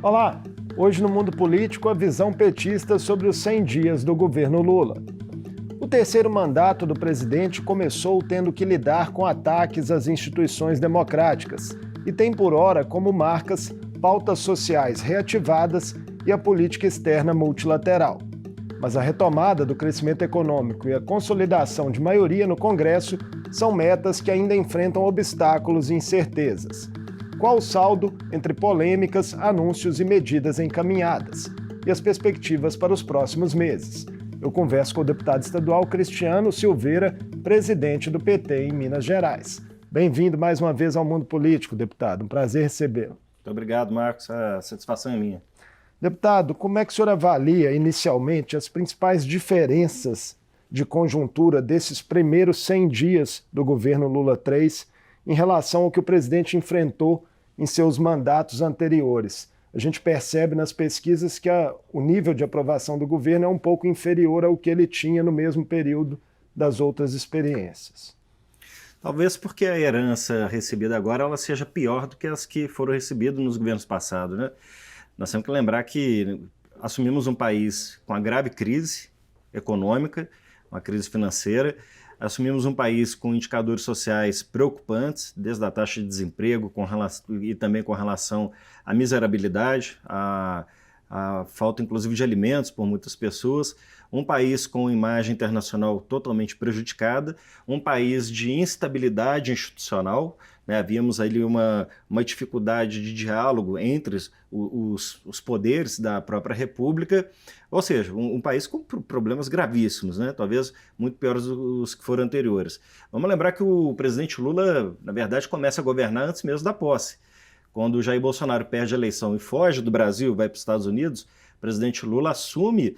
Olá! Hoje no Mundo Político, a visão petista sobre os 100 dias do governo Lula. O terceiro mandato do presidente começou tendo que lidar com ataques às instituições democráticas e tem por ora como marcas pautas sociais reativadas e a política externa multilateral. Mas a retomada do crescimento econômico e a consolidação de maioria no Congresso são metas que ainda enfrentam obstáculos e incertezas. Qual o saldo entre polêmicas, anúncios e medidas encaminhadas? E as perspectivas para os próximos meses? Eu converso com o deputado estadual Cristiano Silveira, presidente do PT em Minas Gerais. Bem-vindo mais uma vez ao Mundo Político, deputado. Um prazer recebê-lo. Muito obrigado, Marcos. A satisfação é minha. Deputado, como é que o senhor avalia inicialmente as principais diferenças de conjuntura desses primeiros 100 dias do governo Lula III em relação ao que o presidente enfrentou em seus mandatos anteriores? A gente percebe nas pesquisas que o nível de aprovação do governo é um pouco inferior ao que ele tinha no mesmo período das outras experiências. Talvez porque a herança recebida agora ela seja pior do que as que foram recebidas nos governos passados, né? Nós temos que lembrar que assumimos um país com uma grave crise econômica, uma crise financeira, assumimos um país com indicadores sociais preocupantes, desde a taxa de desemprego e também com relação à miserabilidade, à falta inclusive de alimentos por muitas pessoas, um país com imagem internacional totalmente prejudicada, um país de instabilidade institucional, né? Havíamos ali uma dificuldade de diálogo entre os poderes da própria República, ou seja, um país com problemas gravíssimos, né? Talvez muito piores dos que foram anteriores. Vamos lembrar que o presidente Lula, na verdade, começa a governar antes mesmo da posse. Quando o Jair Bolsonaro perde a eleição e foge do Brasil, vai para os Estados Unidos, o presidente Lula assume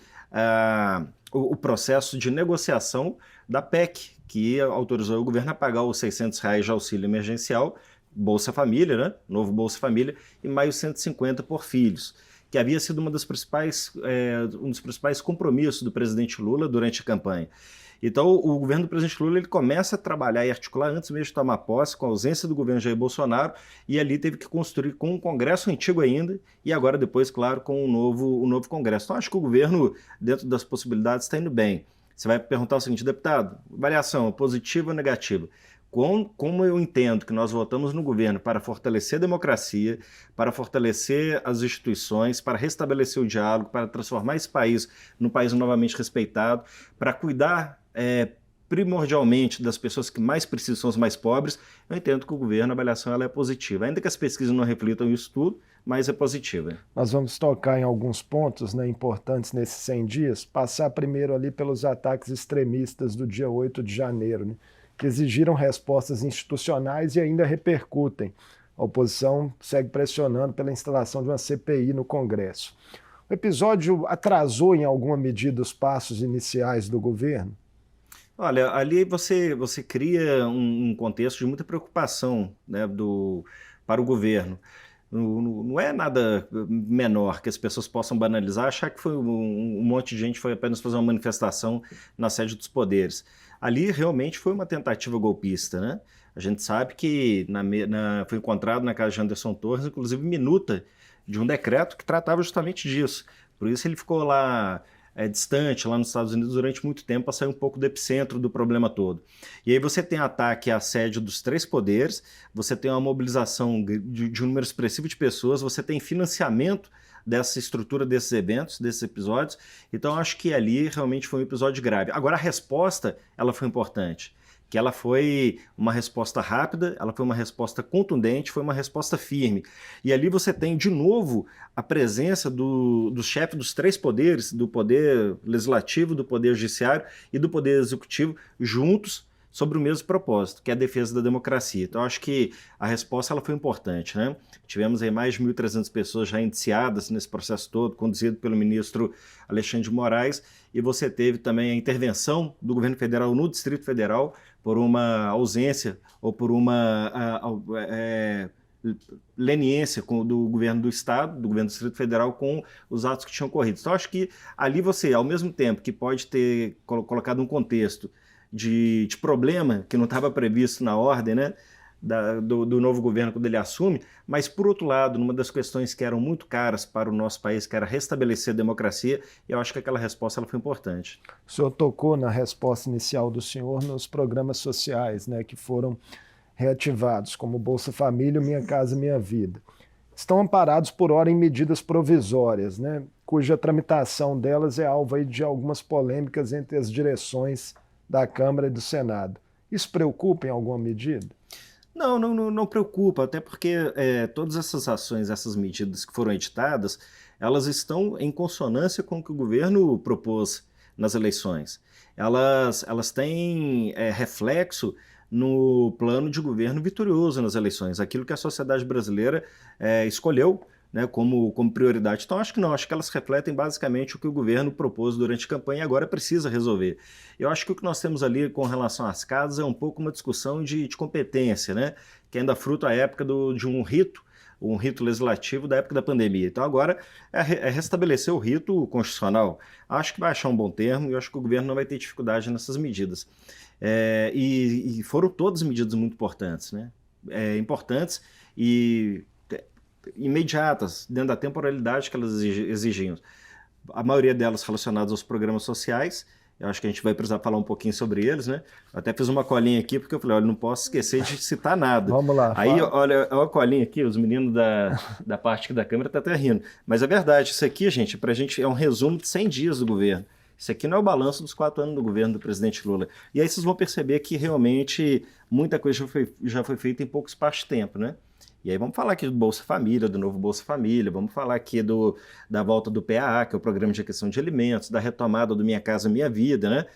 o processo de negociação da PEC, que autorizou o governo a pagar os R$600 de auxílio emergencial, Bolsa Família, né? Novo Bolsa Família, e mais 150 por filhos, que havia sido um dos principais compromissos do presidente Lula durante a campanha. Então, o governo do presidente Lula ele começa a trabalhar e articular antes mesmo de tomar posse, com a ausência do governo Jair Bolsonaro, e ali teve que construir com um Congresso antigo ainda, e agora depois, claro, com o novo Congresso. Então, acho que o governo, dentro das possibilidades, está indo bem. Você vai perguntar o seguinte, deputado, avaliação positiva ou negativa? Como eu entendo que nós votamos no governo para fortalecer a democracia, para fortalecer as instituições, para restabelecer o diálogo, para transformar esse país num país novamente respeitado, para cuidar primordialmente das pessoas que mais precisam, são os mais pobres, eu entendo que o governo, a avaliação ela é positiva. Ainda que as pesquisas não reflitam isso tudo, mas é positiva. Nós vamos tocar em alguns pontos, né, importantes nesses 100 dias, passar primeiro ali pelos ataques extremistas do dia 8 de janeiro, né, que exigiram respostas institucionais e ainda repercutem. A oposição segue pressionando pela instalação de uma CPI no Congresso. O episódio atrasou em alguma medida os passos iniciais do governo? Olha, ali você cria um contexto de muita preocupação, né, para o governo. Não é nada menor que as pessoas possam banalizar, achar que foi um monte de gente foi apenas fazer uma manifestação na sede dos poderes. Ali realmente foi uma tentativa golpista, né? A gente sabe que foi encontrado na casa de Anderson Torres, inclusive, minuta de um decreto que tratava justamente disso. Por isso ele ficou lá distante, lá nos Estados Unidos, durante muito tempo, para sair um pouco do epicentro do problema todo. E aí você tem ataque à sede dos três poderes, você tem uma mobilização de um número expressivo de pessoas, você tem financiamento dessa estrutura desses eventos, desses episódios. Então, acho que ali realmente foi um episódio grave. Agora, a resposta, ela foi importante. Que ela foi uma resposta rápida, ela foi uma resposta contundente, foi uma resposta firme. E ali você tem, de novo, a presença do chefe dos três poderes, do poder legislativo, do poder judiciário e do poder executivo, juntos sobre o mesmo propósito, que é a defesa da democracia. Então, acho que a resposta ela foi importante, né? Tivemos aí mais de 1.300 pessoas já indiciadas nesse processo todo, conduzido pelo ministro Alexandre de Moraes, e você teve também a intervenção do governo federal no Distrito Federal por uma ausência ou por uma leniência do governo do Estado, do governo do Distrito Federal, com os atos que tinham ocorrido. Então, acho que ali você, ao mesmo tempo que pode ter colocado um contexto de problema que não estava previsto na ordem, né? do novo governo quando ele assume, mas, por outro lado, numa das questões que eram muito caras para o nosso país, que era restabelecer a democracia, eu acho que aquela resposta ela foi importante. O senhor tocou na resposta inicial do senhor nos programas sociais, né, que foram reativados, como Bolsa Família, Minha Casa Minha Vida. Estão amparados por hora em medidas provisórias, né, cuja tramitação delas é alvo aí de algumas polêmicas entre as direções da Câmara e do Senado. Isso preocupa em alguma medida? Não preocupa, até porque todas essas ações, essas medidas que foram editadas, elas estão em consonância com o que o governo propôs nas eleições. Elas têm reflexo no plano de governo vitorioso nas eleições, aquilo que a sociedade brasileira escolheu, né, como prioridade. Então, acho que elas refletem basicamente o que o governo propôs durante a campanha e agora precisa resolver. Eu acho que o que nós temos ali com relação às casas é um pouco uma discussão de competência, né, que ainda fruto a época de um rito legislativo da época da pandemia. Então, agora é restabelecer o rito constitucional. Acho que vai achar um bom termo e acho que o governo não vai ter dificuldade nessas medidas. E foram todas medidas muito importantes, né, importantes e imediatas, dentro da temporalidade que elas exigiam. A maioria delas relacionadas aos programas sociais. Eu acho que a gente vai precisar falar um pouquinho sobre eles, né? Eu até fiz uma colinha aqui, porque eu falei, olha, não posso esquecer de citar nada. Vamos lá. Aí, olha a colinha aqui, os meninos da parte aqui da câmera estão até rindo. Mas é verdade, isso aqui, gente, pra gente é um resumo de 100 dias do governo. Isso aqui não é o balanço dos 4 anos do governo do presidente Lula. E aí vocês vão perceber que realmente muita coisa já foi feita em pouco espaço de tempo, né? E aí vamos falar aqui do Bolsa Família, do novo Bolsa Família, vamos falar aqui da volta do PAA, que é o Programa de Aquisição de Alimentos, da retomada do Minha Casa Minha Vida, né?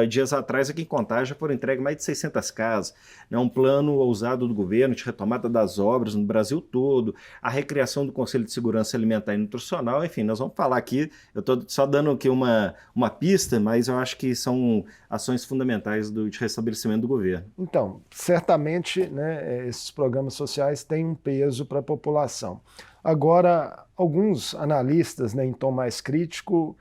Dias atrás aqui em Contagem foram entregues mais de 600 casas, né? Um plano ousado do governo de retomada das obras no Brasil todo, a recriação do Conselho de Segurança Alimentar e Nutricional, enfim, nós vamos falar aqui, eu estou só dando aqui uma pista, mas eu acho que são ações fundamentais de restabelecimento do governo. Então, certamente, né, esses programas sociais têm um peso para a população. Agora, alguns analistas, né, em tom mais crítico,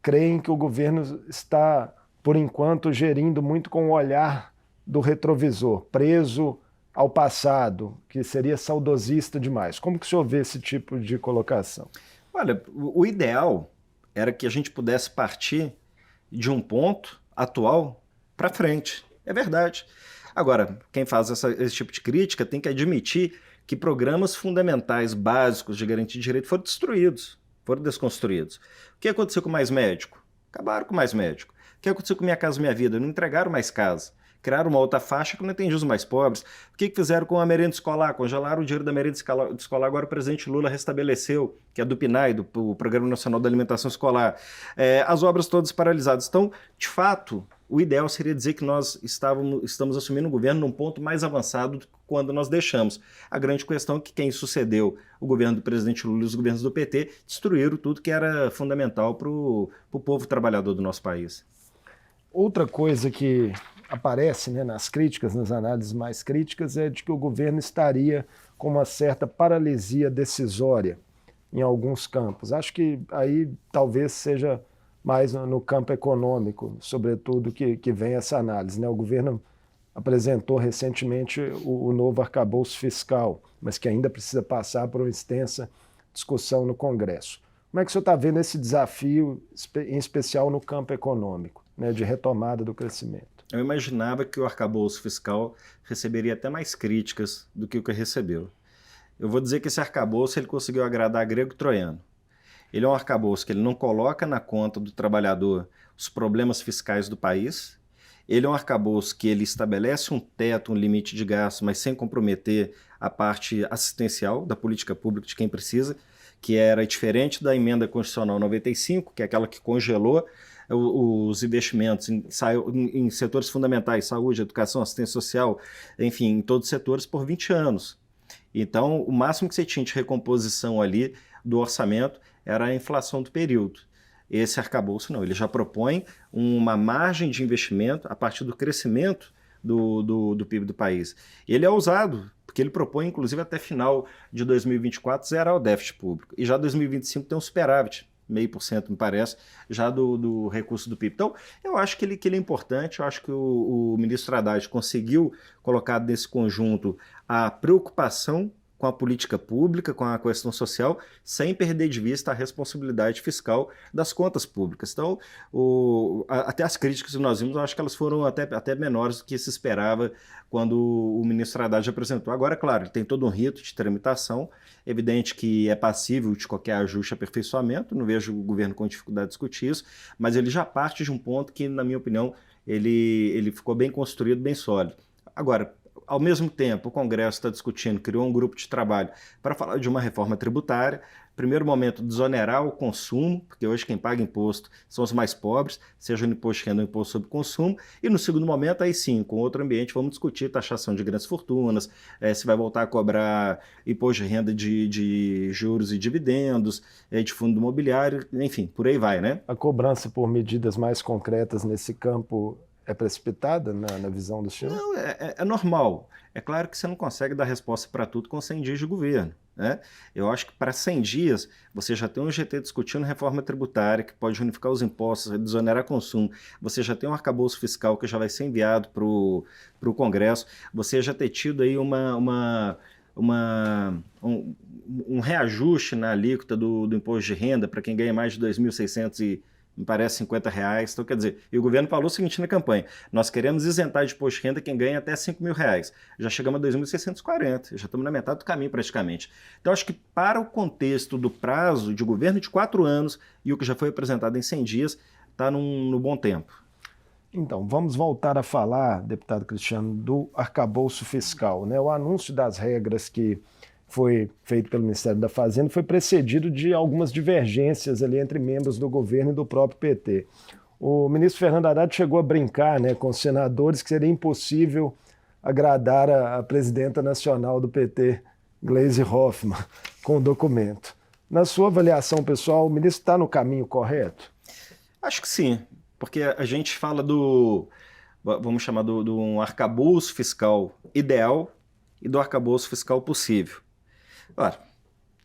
creem que o governo está, por enquanto, gerindo muito com o olhar do retrovisor, preso ao passado, que seria saudosista demais. Como que o senhor vê esse tipo de colocação? Olha, o ideal era que a gente pudesse partir de um ponto atual para frente. É verdade. Agora, quem faz esse tipo de crítica tem que admitir que programas fundamentais, básicos de garantia de direito foram destruídos, foram desconstruídos. O que aconteceu com Mais Médico? Acabaram com Mais Médico. O que aconteceu com Minha Casa Minha Vida? Não entregaram mais casa. Criaram uma outra faixa que não atendia os mais pobres. O que fizeram com a merenda escolar? Congelaram o dinheiro da merenda escolar. Agora o presidente Lula restabeleceu, que é do PNAE, do Programa Nacional da Alimentação Escolar. As obras todas paralisadas. Então, de fato, o ideal seria dizer que nós estamos assumindo um governo num ponto mais avançado do que quando nós deixamos. A grande questão é que quem sucedeu o governo do presidente Lula e os governos do PT destruíram tudo que era fundamental para o povo trabalhador do nosso país. Outra coisa que aparece, né, nas críticas, nas análises mais críticas, é de que o governo estaria com uma certa paralisia decisória em alguns campos. Acho que aí talvez seja mais no campo econômico, sobretudo, que vem essa análise, né? O governo apresentou recentemente o novo arcabouço fiscal, mas que ainda precisa passar por uma extensa discussão no Congresso. Como é que o senhor está vendo esse desafio, em especial no campo econômico, né, de retomada do crescimento? Eu imaginava que o arcabouço fiscal receberia até mais críticas do que o que recebeu. Eu vou dizer que esse arcabouço ele conseguiu agradar grego e troiano. Ele é um arcabouço que ele não coloca na conta do trabalhador os problemas fiscais do país. Ele é um arcabouço que ele estabelece um teto, um limite de gasto, mas sem comprometer a parte assistencial da política pública de quem precisa, que era diferente da emenda constitucional 95, que é aquela que congelou os investimentos em setores fundamentais, saúde, educação, assistência social, enfim, em todos os setores por 20 anos. Então, o máximo que você tinha de recomposição ali do orçamento era a inflação do período. Esse arcabouço não, ele já propõe uma margem de investimento a partir do crescimento do PIB do país. Ele é ousado, porque ele propõe, inclusive, até final de 2024, zerar o déficit público. E já 2025 tem um superávit. 0,5%, me parece, já do recurso do PIB. Então, eu acho que ele é importante, eu acho que o ministro Haddad conseguiu colocar nesse conjunto a preocupação com a política pública, com a questão social, sem perder de vista a responsabilidade fiscal das contas públicas. Então, até as críticas que nós vimos, eu acho que elas foram até menores do que se esperava quando o ministro Haddad apresentou. Agora, claro, ele tem todo um rito de tramitação, evidente que é passível de qualquer ajuste e aperfeiçoamento, não vejo o governo com dificuldade de discutir isso, mas ele já parte de um ponto que, na minha opinião, ele ficou bem construído, bem sólido. Agora, ao mesmo tempo, o Congresso está discutindo, criou um grupo de trabalho para falar de uma reforma tributária. Primeiro momento, desonerar o consumo, porque hoje quem paga imposto são os mais pobres, seja no imposto de renda ou imposto sobre consumo. E no segundo momento, aí sim, com outro ambiente, vamos discutir taxação de grandes fortunas, se vai voltar a cobrar imposto de renda de juros e dividendos, de fundo imobiliário, enfim, por aí vai, né? A cobrança por medidas mais concretas nesse campo é precipitada na visão do senhor? Não, é normal. É claro que você não consegue dar resposta para tudo com 100 dias de governo, né? Eu acho que para 100 dias você já tem um GT discutindo reforma tributária que pode unificar os impostos, desonerar consumo, você já tem um arcabouço fiscal que já vai ser enviado para o Congresso, você já ter tido aí um reajuste na alíquota do imposto de renda para quem ganha mais de 2.600 e me parece R$50. Então, quer dizer, e o governo falou o seguinte na campanha: nós queremos isentar de imposto de renda quem ganha até R$5.000. Já chegamos a 2.640, já estamos na metade do caminho praticamente. Então, acho que para o contexto do prazo de governo de 4 anos e o que já foi apresentado em 100 dias, está no bom tempo. Então, vamos voltar a falar, deputado Cristiano, do arcabouço fiscal, né? O anúncio das regras que foi feito pelo Ministério da Fazenda foi precedido de algumas divergências ali entre membros do governo e do próprio PT. O ministro Fernando Haddad chegou a brincar, né, com os senadores que seria impossível agradar a presidenta nacional do PT, Gleisi Hoffmann, com o documento. Na sua avaliação pessoal, o ministro está no caminho correto? Acho que sim, porque a gente fala vamos chamar de um arcabouço fiscal ideal e do arcabouço fiscal possível. Ora,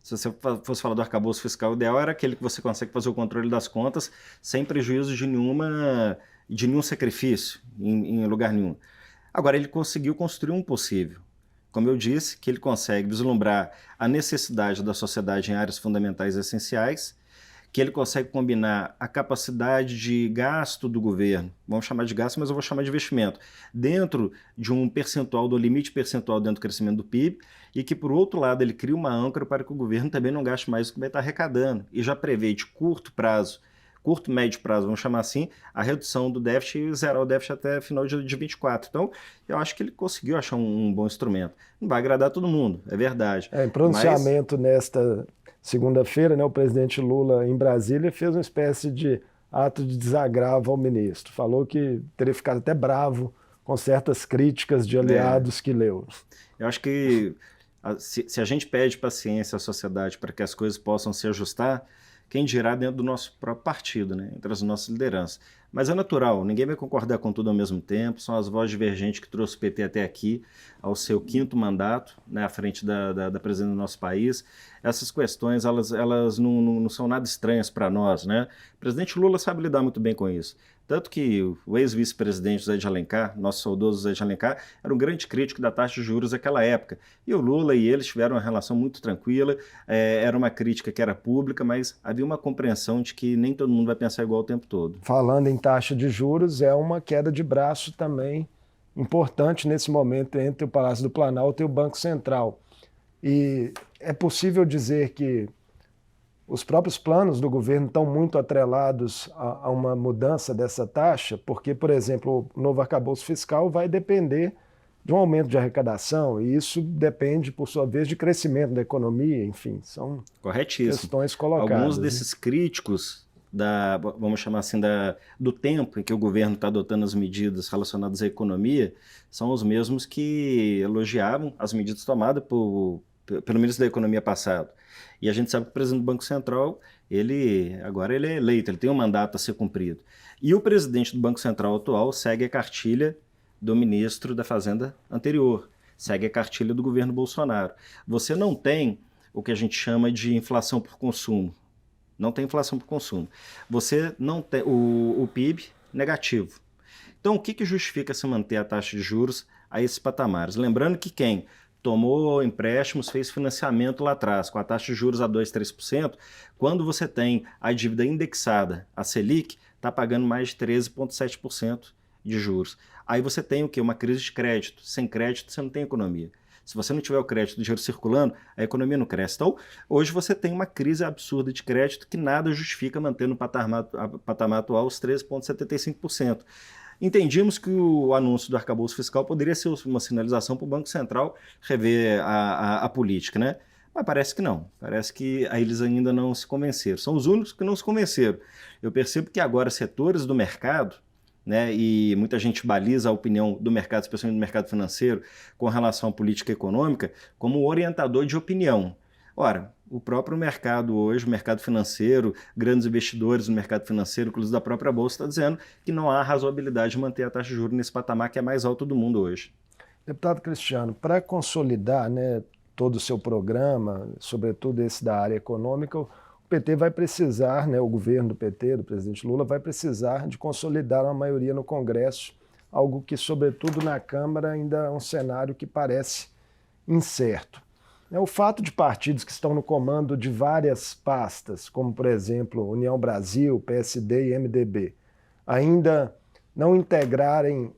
se você fosse falar do arcabouço fiscal ideal, era aquele que você consegue fazer o controle das contas sem prejuízo de nenhum sacrifício em lugar nenhum. Agora, ele conseguiu construir um possível. Como eu disse, que ele consegue vislumbrar a necessidade da sociedade em áreas fundamentais e essenciais, que ele consegue combinar a capacidade de gasto do governo, vamos chamar de gasto, mas eu vou chamar de investimento, dentro de um percentual, do limite percentual dentro do crescimento do PIB, e que, por outro lado, ele cria uma âncora para que o governo também não gaste mais do que vai estar arrecadando, e já prevê de curto, médio prazo, vamos chamar assim, a redução do déficit e zerar o déficit até final de 24. Então, eu acho que ele conseguiu achar um bom instrumento. Não vai agradar todo mundo, é verdade. Em pronunciamento nesta segunda-feira, né, o presidente Lula, em Brasília, fez uma espécie de ato de desagravo ao ministro. Falou que teria ficado até bravo com certas críticas de aliados que leu. Eu acho que se a gente pede paciência à sociedade para que as coisas possam se ajustar, quem dirá dentro do nosso próprio partido, né, entre as nossas lideranças. Mas é natural, ninguém vai concordar com tudo ao mesmo tempo, são as vozes divergentes que trouxe o PT até aqui, ao seu 5º mandato, né, à frente da presidência do nosso país. Essas questões, elas não são nada estranhas para nós, né? O presidente Lula sabe lidar muito bem com isso. Tanto que o ex-vice-presidente José de Alencar, nosso saudoso José de Alencar, era um grande crítico da taxa de juros naquela época. E o Lula e eles tiveram uma relação muito tranquila, era uma crítica que era pública, mas havia uma compreensão de que nem todo mundo vai pensar igual o tempo todo. Falando em taxa de juros, é uma queda de braço também importante nesse momento entre o Palácio do Planalto e o Banco Central. E é possível dizer que os próprios planos do governo estão muito atrelados a uma mudança dessa taxa, porque, por exemplo, o novo arcabouço fiscal vai depender de um aumento de arrecadação, e isso depende, por sua vez, de crescimento da economia, enfim, são questões colocadas. Alguns desses críticos, vamos chamar assim, do tempo em que o governo está adotando as medidas relacionadas à economia, são os mesmos que elogiavam as medidas tomadas pelo ministro da Economia passado. E a gente sabe que o presidente do Banco Central, agora ele é eleito, ele tem um mandato a ser cumprido. E o presidente do Banco Central atual segue a cartilha do ministro da Fazenda anterior, segue a cartilha do governo Bolsonaro. Você não tem o que a gente chama de inflação por consumo não tem inflação para o consumo. Você não tem o PIB negativo. Então, o que justifica se manter a taxa de juros a esses patamares? Lembrando que quem tomou empréstimos, fez financiamento lá atrás, com a taxa de juros a 2, 3%, quando você tem a dívida indexada, a Selic, está pagando mais de 13,7% de juros. Aí você tem o quê? Uma crise de crédito. Sem crédito, você não tem economia. Se você não tiver o crédito, o dinheiro circulando, a economia não cresce. Então, hoje você tem uma crise absurda de crédito que nada justifica manter no patamar atual os 13,75%. Entendíamos que o anúncio do arcabouço fiscal poderia ser uma sinalização para o Banco Central rever a política, né? Mas parece que não. Parece que eles ainda não se convenceram. São os únicos que não se convenceram. Eu percebo que agora setores do mercado, né, e muita gente baliza a opinião do mercado, especialmente do mercado financeiro, com relação à política econômica, como orientador de opinião. Ora, o próprio mercado hoje, o mercado financeiro, grandes investidores no mercado financeiro, inclusive da própria Bolsa, está dizendo que não há razoabilidade de manter a taxa de juros nesse patamar que é mais alto do mundo hoje. Deputado Cristiano, para consolidar, né, todo o seu programa, sobretudo esse da área econômica, o PT vai precisar, né, o governo do PT, do presidente Lula, vai precisar de consolidar uma maioria no Congresso, algo que, sobretudo na Câmara, ainda é um cenário que parece incerto. O fato de partidos que estão no comando de várias pastas, como, por exemplo, União Brasil, PSD e MDB, ainda não entregarem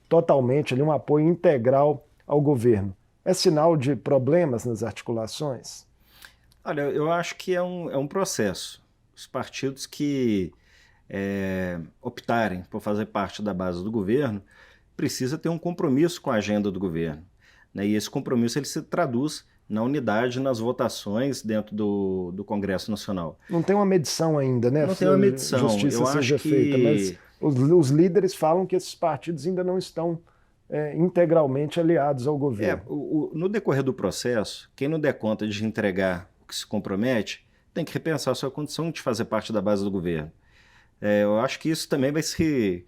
totalmente ali, um apoio integral ao governo, é sinal de problemas nas articulações? Olha, eu acho que é um processo. Os partidos que optarem por fazer parte da base do governo precisam ter um compromisso com a agenda do governo. Né? E esse compromisso ele se traduz na unidade nas votações dentro do Congresso Nacional. Não tem uma medição ainda, né? Não tem uma medição. Justiça eu seja acho feita, que... mas os líderes falam que esses partidos ainda não estão integralmente aliados ao governo. No decorrer do processo, quem não der conta de entregar o que se compromete, tem que repensar a sua condição de fazer parte da base do governo. Eu acho que isso também vai se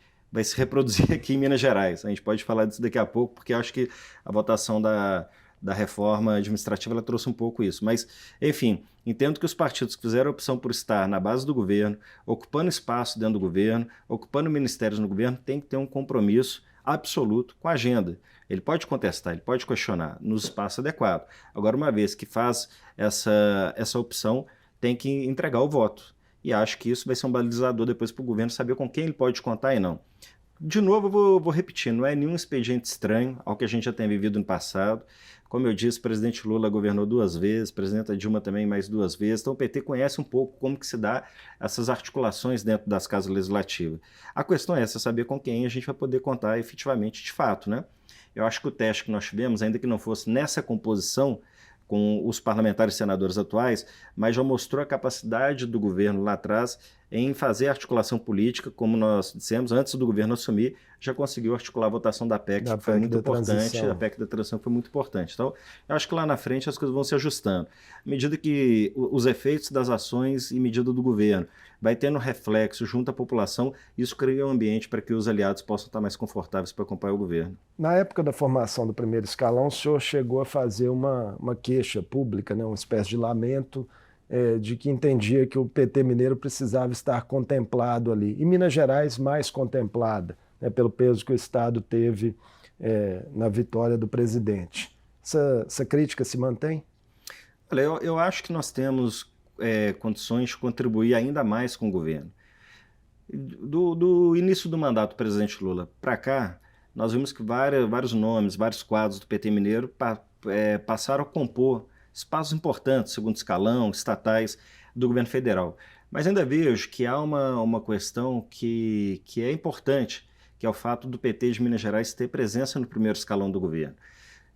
reproduzir aqui em Minas Gerais. A gente pode falar disso daqui a pouco, porque eu acho que a votação da reforma administrativa ela trouxe um pouco isso. Mas, enfim, entendo que os partidos que fizeram a opção por estar na base do governo, ocupando espaço dentro do governo, ocupando ministérios no governo, tem que ter um compromisso absoluto com a agenda. Ele pode contestar, ele pode questionar nos espaços adequados. Agora, uma vez que faz essa opção, tem que entregar o voto. E acho que isso vai ser um balizador depois para o governo saber com quem ele pode contar e não. De novo, eu vou repetir, não é nenhum expediente estranho ao que a gente já tem vivido no passado. Como eu disse, o presidente Lula governou 2 vezes, a presidenta Dilma também mais 2 vezes, então o PT conhece um pouco como que se dá essas articulações dentro das casas legislativas. A questão é essa, saber com quem a gente vai poder contar efetivamente de fato, né? Eu acho que o teste que nós tivemos, ainda que não fosse nessa composição, com os parlamentares e senadores atuais, mas já mostrou a capacidade do governo lá atrás em fazer articulação política, como nós dissemos, antes do governo assumir, já conseguiu articular a votação da PEC, que foi muito importante, a PEC da transição foi muito importante. Então, eu acho que lá na frente as coisas vão se ajustando. À medida que os efeitos das ações e medida do governo vai tendo reflexo junto à população, isso cria um ambiente para que os aliados possam estar mais confortáveis para acompanhar o governo. Na época da formação do primeiro escalão, o senhor chegou a fazer uma queixa pública, né, uma espécie de lamento, de que entendia que o PT mineiro precisava estar contemplado ali. E Minas Gerais mais contemplada, né, pelo peso que o Estado teve na vitória do presidente. Essa crítica se mantém? Olha, eu acho que nós temos condições de contribuir ainda mais com o governo. Do início do mandato do presidente Lula para cá, nós vimos que vários nomes, vários quadros do PT mineiro passaram a compor espaços importantes, segundo escalão, estatais, do governo federal. Mas ainda vejo que há uma questão que é importante, que é o fato do PT de Minas Gerais ter presença no primeiro escalão do governo.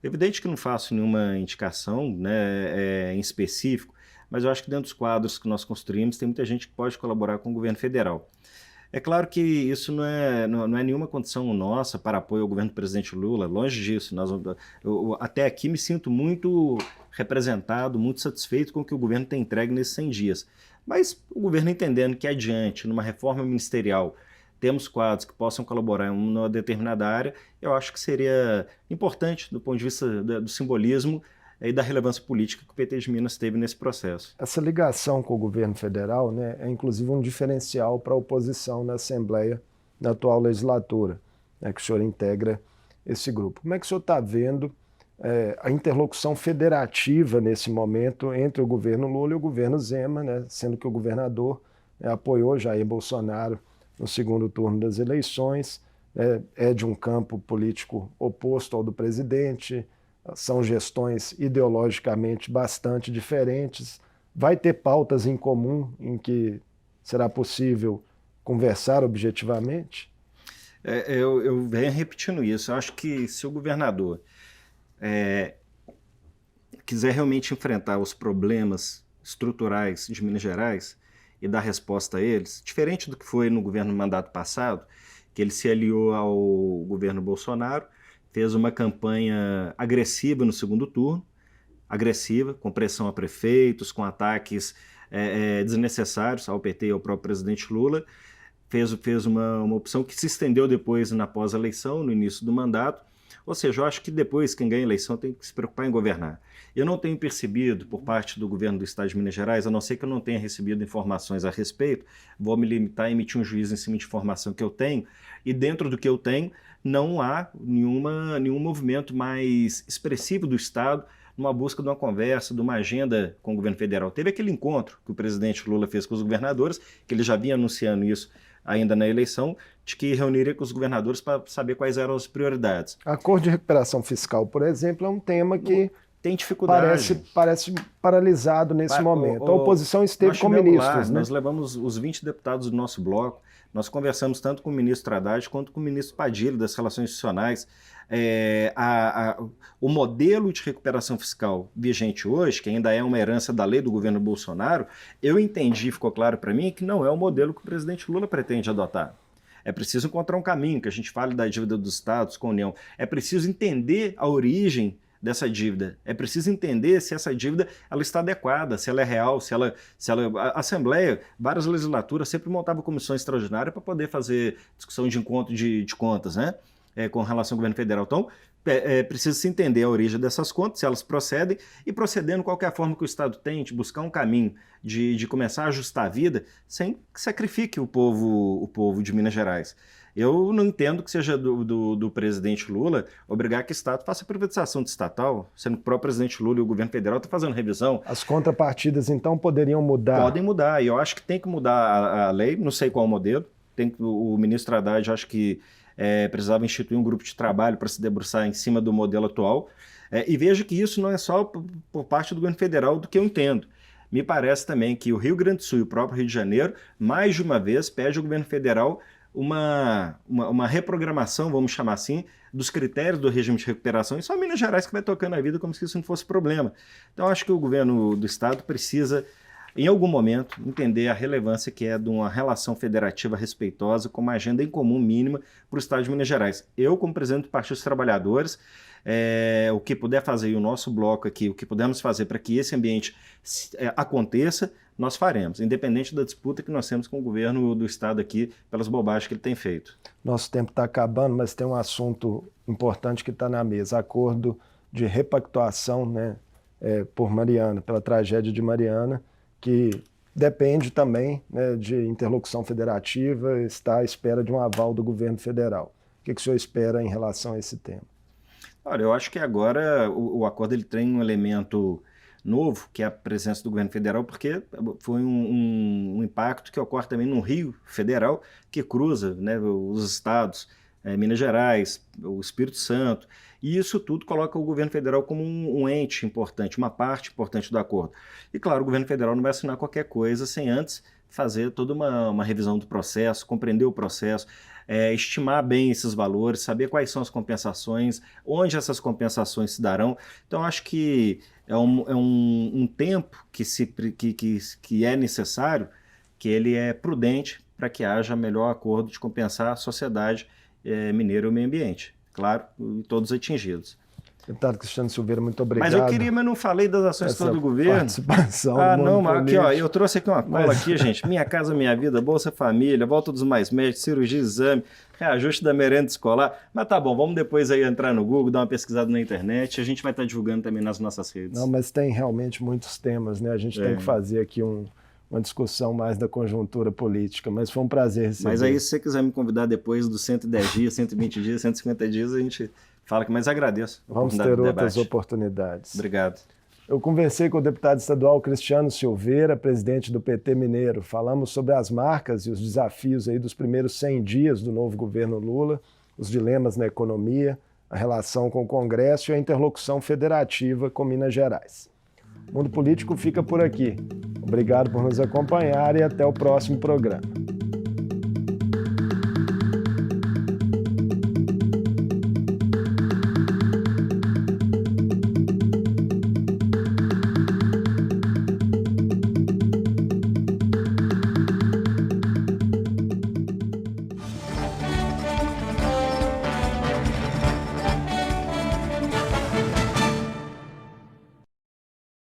Evidente que não faço nenhuma indicação, né, em específico, mas eu acho que dentro dos quadros que nós construímos tem muita gente que pode colaborar com o governo federal. É claro que isso não é nenhuma condição nossa para apoio ao governo do presidente Lula, longe disso. Eu até aqui me sinto muito representado, muito satisfeito com o que o governo tem entregue nesses 100 dias. Mas o governo entendendo que adiante, numa reforma ministerial, temos quadros que possam colaborar em uma determinada área, eu acho que seria importante, do ponto de vista do simbolismo, e da relevância política que o PT de Minas teve nesse processo. Essa ligação com o governo federal, né, é inclusive um diferencial para a oposição na Assembleia, na atual legislatura, né, que o senhor integra esse grupo. Como é que o senhor está vendo a interlocução federativa nesse momento entre o governo Lula e o governo Zema, né, sendo que o governador apoiou Jair Bolsonaro no segundo turno das eleições, é de um campo político oposto ao do presidente, são gestões ideologicamente bastante diferentes, vai ter pautas em comum em que será possível conversar objetivamente? Eu venho repetindo isso. Eu acho que se o governador quiser realmente enfrentar os problemas estruturais de Minas Gerais e dar resposta a eles, diferente do que foi no governo mandato passado, que ele se aliou ao governo Bolsonaro, fez uma campanha agressiva no segundo turno, agressiva, com pressão a prefeitos, com ataques desnecessários ao PT e ao próprio presidente Lula, fez uma opção que se estendeu depois na pós-eleição, no início do mandato. Ou seja, eu acho que depois quem ganha a eleição tem que se preocupar em governar. Eu não tenho percebido por parte do governo do Estado de Minas Gerais, a não ser que eu não tenha recebido informações a respeito, vou me limitar a emitir um juízo em cima de informação que eu tenho, e dentro do que eu tenho não há nenhum movimento mais expressivo do Estado numa busca de uma conversa, de uma agenda com o governo federal. Teve aquele encontro que o presidente Lula fez com os governadores, que ele já vinha anunciando isso ainda na eleição, de que reuniria com os governadores para saber quais eram as prioridades. Acordo de recuperação fiscal, por exemplo, é um tema que tem dificuldade. Parece paralisado nesse momento. A oposição esteve com ministros. Nós levamos os 20 deputados do nosso bloco, nós conversamos tanto com o ministro Haddad quanto com o ministro Padilha das Relações Institucionais. O modelo de recuperação fiscal vigente hoje, que ainda é uma herança da lei do governo Bolsonaro, eu entendi, ficou claro para mim, que não é o modelo que o presidente Lula pretende adotar. É preciso encontrar um caminho, que a gente fale da dívida dos estados com a União. É preciso entender a origem dessa dívida. É preciso entender se essa dívida ela está adequada, se ela é real, a Assembleia, várias legislaturas sempre montavam comissões extraordinárias para poder fazer discussão de encontro de contas, né? Com relação ao governo federal. Então, precisa se entender a origem dessas contas, se elas procedem, e procedendo qualquer forma que o Estado tente, buscar um caminho de começar a ajustar a vida sem que sacrifique o povo de Minas Gerais. Eu não entendo que seja do presidente Lula obrigar que o Estado faça privatização de estatal, sendo que o próprio presidente Lula e o governo federal estão fazendo revisão. As contrapartidas, então, poderiam mudar? Podem mudar, e eu acho que tem que mudar a lei, não sei qual modelo. O ministro Haddad, eu acho que precisava instituir um grupo de trabalho para se debruçar em cima do modelo atual. E veja que isso não é só por parte do governo federal, do que eu entendo. Me parece também que o Rio Grande do Sul e o próprio Rio de Janeiro, mais de uma vez, pede ao governo federal uma reprogramação, vamos chamar assim, dos critérios do regime de recuperação, e só Minas Gerais que vai tocando a vida como se isso não fosse problema. Então, acho que o governo do Estado precisa, em algum momento, entender a relevância que é de uma relação federativa respeitosa com uma agenda em comum mínima para o Estado de Minas Gerais. Eu, como presidente do Partido dos Trabalhadores, o que puder fazer, e o nosso bloco aqui, o que pudermos fazer para que esse ambiente aconteça, nós faremos, independente da disputa que nós temos com o governo do Estado aqui, pelas bobagens que ele tem feito. Nosso tempo está acabando, mas tem um assunto importante que está na mesa, acordo de repactuação, né, por Mariana, pela tragédia de Mariana, que depende também, né, de interlocução federativa, está à espera de um aval do governo federal. O que o senhor espera em relação a esse tema? Olha, eu acho que agora o acordo ele tem um elemento novo, que é a presença do governo federal, porque foi um impacto que ocorre também no Rio Federal, que cruza, né, os estados, Minas Gerais, o Espírito Santo, e isso tudo coloca o governo federal como um ente importante, uma parte importante do acordo. E claro, o governo federal não vai assinar qualquer coisa sem antes fazer toda uma revisão do processo, compreender o processo, estimar bem esses valores, saber quais são as compensações, onde essas compensações se darão. Então, acho que é um tempo que é necessário, que ele é prudente para que haja melhor acordo de compensar a sociedade mineira e o meio ambiente. Claro, todos atingidos. Deputado Cristiano Silveira, muito obrigado. Mas eu queria, mas não falei das ações todas do governo. Participação não, mas aqui, ó, eu trouxe aqui uma cola aqui, gente. Minha Casa Minha Vida, Bolsa Família, volta dos mais médicos, cirurgia, exame, reajuste da merenda escolar. Mas tá bom, vamos depois aí entrar no Google, dar uma pesquisada na internet. A gente vai estar divulgando também nas nossas redes. Não, mas tem realmente muitos temas, né? A gente tem que fazer aqui uma discussão mais da conjuntura política, mas foi um prazer receber. Mas aí, se você quiser me convidar depois dos 110 dias, 120 dias, 150 dias, a gente fala que mais agradeço. Vamos ter outras oportunidades. Obrigado. Eu conversei com o deputado estadual Cristiano Silveira, presidente do PT Mineiro. Falamos sobre as marcas e os desafios aí dos primeiros 100 dias do novo governo Lula, os dilemas na economia, a relação com o Congresso e a interlocução federativa com Minas Gerais. O Mundo Político fica por aqui. Obrigado por nos acompanhar e até o próximo programa.